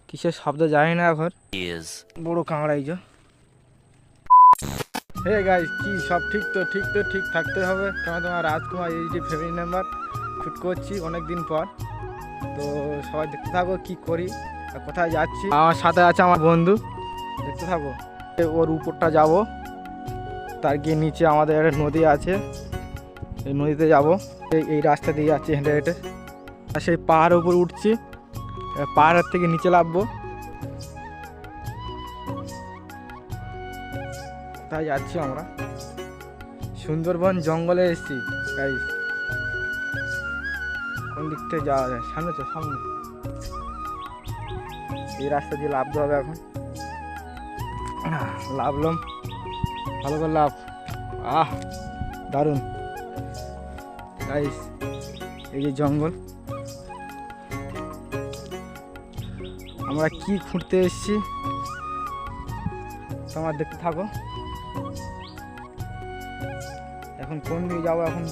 কিসের শব্দ জানি না এখন। বড় কাঁকড়াই যে। হে গাইস, কি সব ঠিক তো? ঠিক থাকতে হবে, কারণ তোমার রাজকুমার এইচডি ফ্যামিলি মেম্বার শুট করছি অনেক দিন পর। তো সবাই দেখতে থাকো কি করি আর কোথায় যাচ্ছি। আমার সাথে আছে আমার বন্ধু, দেখতে থাকো। ওর উপরটা যাব, তার গিয়ে নিচে আমাদের একটা নদী আছে, এই নদীতে যাব। এই রাস্তা দিয়ে যাচ্ছি হেঁটে হেঁটে, আর সেই পাহাড়ের উপর উঠছি, পাহাড়ের থেকে নিচে নামবো। কোথায় যাচ্ছি আমরা? সুন্দরবন জঙ্গলে এসেছি গাইস। কোন দিক থেকে যাওয়া যায়? সামনে তো, সামনে এই রাস্তা দিয়ে লাফতে হবে এখন। লাফলাম, ভালো করে লাফ। দারুণ গাইস, এই যে জঙ্গল। আমরা কি খুঁড়তে এসেছি তোমার দেখতে থাকো। এখন কোন দিকে যাবো এখন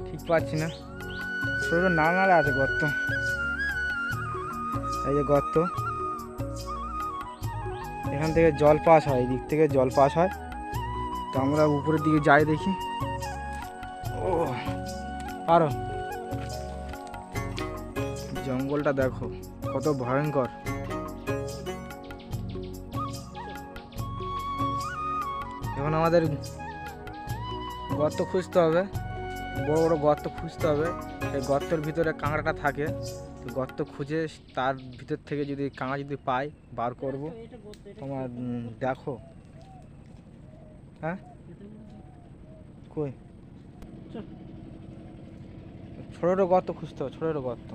ঠিক পাচ্ছি না। ছোটো নালা আছে, গর্ত, এই যে গর্ত, এখান থেকে জল পাস হয়, এই দিক থেকে জল পাস হয়। তো আমরা উপরের দিকে যাই দেখি। ও পারো, জঙ্গলটা দেখো কত ভয়ঙ্কর। এখন আমাদের গর্ত খুঁজতে হবে, বড় বড় গর্ত খুঁজতে হবে। এই গর্তের ভিতরে কাঁকড়াটা থাকে, তো গর্ত খুঁজে তার ভিতর থেকে যদি কাঁকড়া যদি পাই বার করব। তোমার দেখো। হ্যাঁ কই? ছোটো ছোটো গর্ত খুঁজতে হবে, ছোটো ছোটো গর্ত।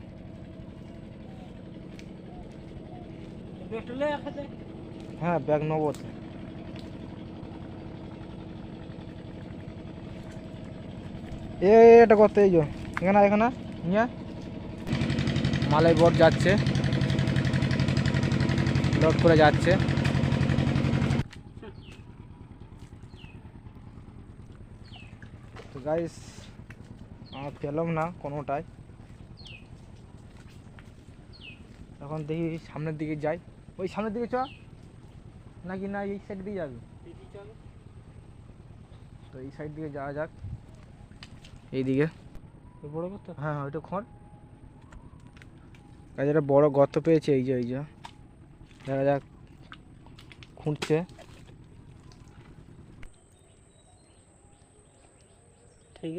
হ্যাঁ ব্যাগ নেবো তো। এটা করতে এই যে এখানে এখানে নিয়ে মালাই বোট যাচ্ছে, লোড করে যাচ্ছে। তো গাইস পেলাম না কোনোটাই। এখন দেখি সামনের দিকে যাই। ওই সামনের দিকে চ নাকি না এই সাইড দিয়ে যাবি? তো এই সাইড দিকে যাওয়া যাক, এইদিকে বড় গর্ত। হ্যাঁ ওইটা খড় কাজে একটা বড় গর্ত পেয়েছে, এই যে এই যে দেখা যাক, খুঁড়ছে। এই যে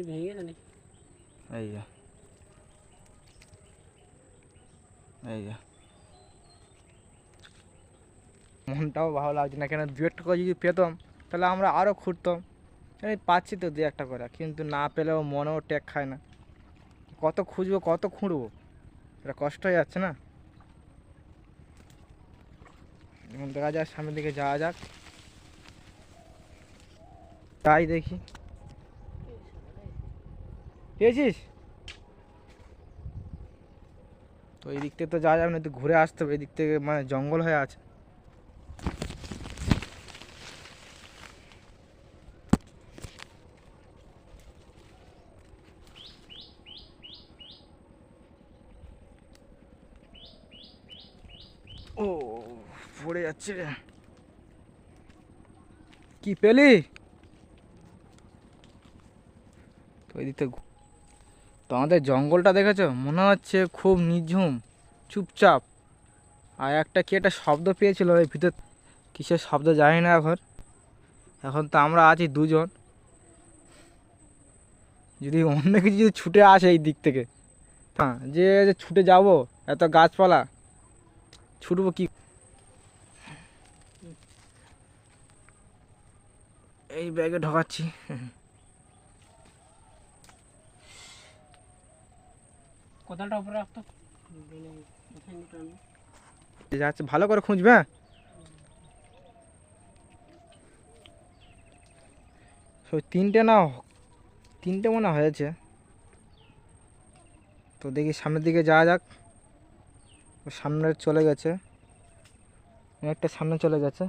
এই যে মনটাও ভালো লাগছে না, কেন দু একটা করে যদি পেতাম তাহলে আমরা আরও খুঁড়তাম। এই পাচ্ছি তো দু একটা করে, কিন্তু না পেলেও মনেও টেক খায় না। কত খুঁজবো, কত খুঁড়বো, এটা কষ্ট হয়ে যাচ্ছে না। এখন দেখা যাক সামনের দিকে যাওয়া যাক, তাই দেখি। পেয়েছিস? তো এই দিক থেকে তো যাওয়া যাবে না, তো ঘুরে আসতে হবে। এই দিক থেকে মানে জঙ্গল হয়ে আছে। ও পড়ে যাচ্ছে। কি পেলি? তো এই দিক থেকে তো আমাদের জঙ্গলটা দেখেছো, মনে হচ্ছে খুব নিঝুম, চুপচাপ। আর একটা কি একটা শব্দ পেয়েছিল ওই ভিতর, কিসের শব্দ জানি না এখন। এখন তো আমরা আছি দুজন, যদি অন্য কিছু যদি ছুটে আসে এই দিক থেকে, হ্যাঁ যে ছুটে যাব, এত গাছপালা ছুটবো কি? এই ব্যাগে ঢোকাচ্ছি। কোদালটা উপরে রাখতো, যাচ্ছে ভালো করে খুঁজবে। তিনটে না, তিনটে মনে হয়েছে। তো দেখি সামনের দিকে যাওয়া যাক। সামনে চলে গেছে, একটা সামনে চলে গেছে।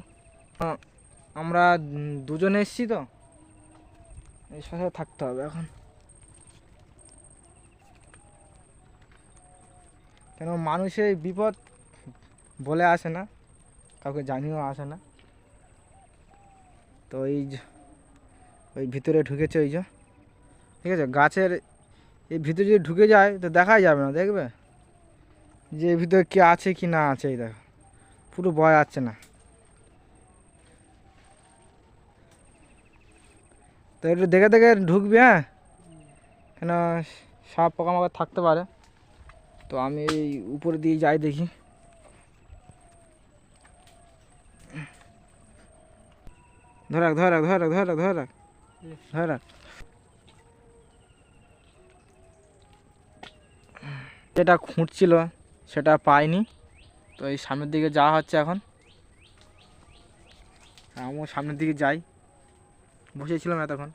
আমরা দুজনে এসছি তো, এই সাথে থাকতে হবে এখন, কেন মানুষের বিপদ বলে আসে না, কাউকে জানিয়েও আসে না। তো ওই ভিতরে ঢুকেছে ওই যে, ঠিক আছে, গাছের এই ভিতরে যদি ঢুকে যায় তো দেখাই যাবে না, দেখবে যে এর ভিতরে কি আছে কি না আছে। এই দেখো পুরো ভয় আসছে না। তো একটু দেখে দেখে ঢুকবি, হ্যাঁ, কেন সাপ পোকামাকড় থাকতে পারে। তো আমি এই উপরে দিয়ে যাই দেখি। ধরে রাখ ধরে রাখ ধরে রাখ ধরে রাখ ধরে রাখ ধরে রাখ। যেটা খুঁড়ছিল সেটা পাইনি, তো এই সামনের দিকে যাওয়া হচ্ছে এখন। আমিও সামনের দিকে যাই, বসেছিলাম এতক্ষণ।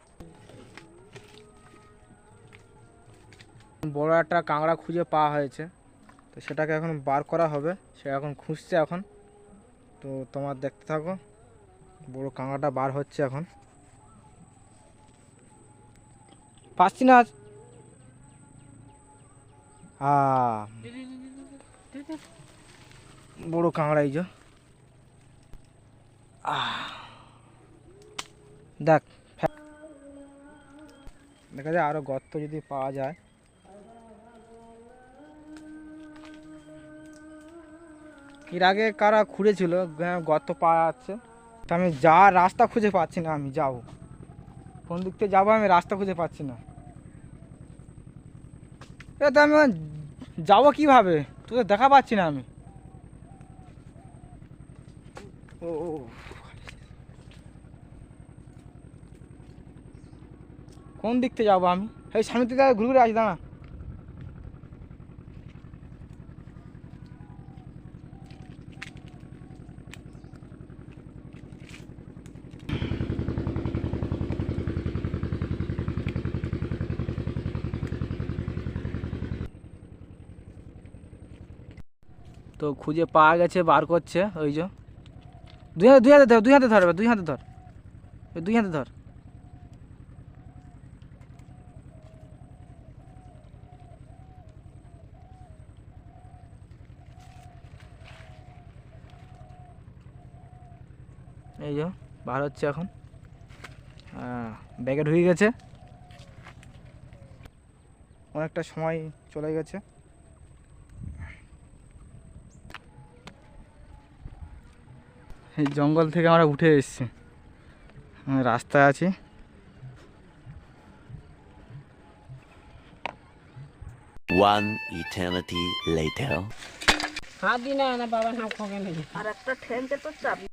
বড় একটা কাঁকড়া খুঁজে পাওয়া হয়েছে, তো সেটাকে এখন বার করা হবে। সে এখন খুঁজছে এখন, তো তোমার দেখতে থাকো। বড় কাঁকড়াটা বার হচ্ছে এখন। পাচ্ছি না আজ। বড় কাঁকড়া এই যে, দেখ দেখা যায় আরো গর্ত যদি পাওয়া যায়। এর আগে কারা খুঁড়েছিল, গর্ত পাওয়া যাচ্ছে। তো আমি রাস্তা খুঁজে পাচ্ছি না, আমি যাবো কোন দিক থেকে যাবো, আমি রাস্তা খুঁজে পাচ্ছি না। তো আমি যাবো কিভাবে, তোদের দেখা পাচ্ছি না আমি। ও কোন দিক থেকে যাবো আমি, এই সামনের দিকে ঘুরে ঘুরে আসি, দাঁড়া। তো খুঁজে পাওয়া গেছে, বার করছে ওই যে। দুই হাতে ধর, দুই হাতে ধর, দুই হাতে ধর, দুই হাতে ধর। এই যে বার হচ্ছে এখন, ব্যাগে ঢুকে গেছে। অনেকটা সময় চলে গেছে। এই জঙ্গল থেকে আমরা উঠে এসেছি, রাস্তায় আছি। One eternity later. हाथ भी ना बाबा ना खोगे नहीं।